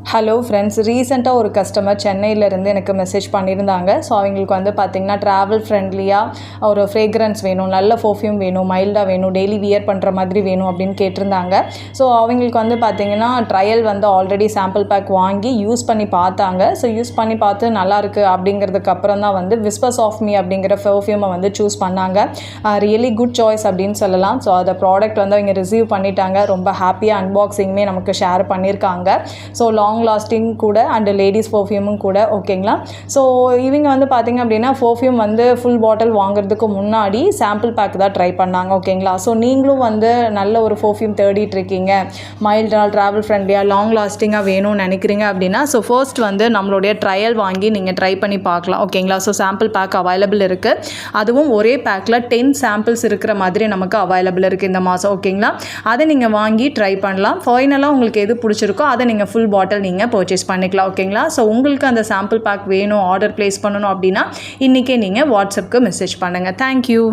Hello friends, ரீசெண்டாக ஒரு customer சென்னையிலேருந்து எனக்கு மெசேஜ் பண்ணியிருந்தாங்க. ஸோ அவங்களுக்கு வந்து பார்த்திங்கன்னா ட்ராவல் ஃப்ரெண்ட்லியாக ஒரு ஃப்ரேக்ரன்ஸ் வேணும், நல்ல பர்ஃப்யூம் வேணும், மைல்டாக வேணும், டெய்லி வியர் பண்ணுற மாதிரி வேணும் அப்படின்னு கேட்டிருந்தாங்க. ஸோ அவங்களுக்கு வந்து பார்த்திங்கன்னா ட்ரையல் வந்து ஆல்ரெடி சாம்பிள் பேக் வாங்கி யூஸ் பண்ணி பார்த்தாங்க. ஸோ யூஸ் பண்ணி பார்த்து நல்லாயிருக்கு அப்படிங்கிறதுக்கு அப்புறம் தான் வந்து விஸ்பர்ஸ் ஆஃப் மீ அப்படிங்கிற பர்ஃப்யூமை வந்து சூஸ் பண்ணாங்க. ரியலி குட் சாய்ஸ் அப்படின்னு சொல்லலாம். ஸோ அந்த ப்ராடக்ட் வந்து அவங்க ரிசீவ் பண்ணிட்டாங்க. ரொம்ப ஹாப்பியாக அன்பாக்சிங்குமே நமக்கு ஷேர் பண்ணியிருக்காங்க. ஸோ லாங் லாஸ்டிங் கூட அண்ட் லேடிஸ் பர்ஃப்யூமும் கூட. ஓகேங்களா? ஸோ இவங்க வந்து பார்த்திங்க அப்படின்னா பர்ஃப்யூம் வந்து ஃபுல் பாட்டில் வாங்குறதுக்கு முன்னாடி சாம்பிள் பேக் தான் ட்ரை பண்ணாங்க. ஓகேங்களா? ஸோ நீங்களும் வந்து நல்ல ஒரு பர்ஃப்யூம் தேடிட்டு இருக்கீங்க, மைல்டாக ட்ராவல் ஃப்ரெண்ட்லியாக லாங் லாஸ்டிங்காக வேணும்னு நினைக்கிறீங்க அப்படின்னா ஸோ ஃபர்ஸ்ட் வந்து நம்மளுடைய ட்ரையல் வாங்கி நீங்கள் ட்ரை பண்ணி பார்க்கலாம். ஓகேங்களா? ஸோ சாம்பிள் பேக் அவைலபிள் இருக்குது. அதுவும் ஒரே பேக்கில் 10 சாம்பிள்ஸ் இருக்கிற மாதிரி நமக்கு அவைலபிள் இருக்குது இந்த மாதம். ஓகேங்களா? அதை நீங்கள் வாங்கி ட்ரை பண்ணலாம். ஃபைனலாக உங்களுக்கு எது பிடிச்சிருக்கோ அதை நீங்கள் ஃபுல் பாட்டில் நீங்கள் பர்ச்சேஸ் பண்ணிக்கலாம். ஓகேங்களா? ஸோ உங்களுக்கு அந்த சாம்பிள் பேக் வேணும், ஆர்டர் ப்ளேஸ் பண்ணணும் அப்படின்னா இன்றைக்கே நீங்கள் வாட்ஸ்அப்புக்கு மெசேஜ் பண்ணுங்கள். தேங்க்யூ.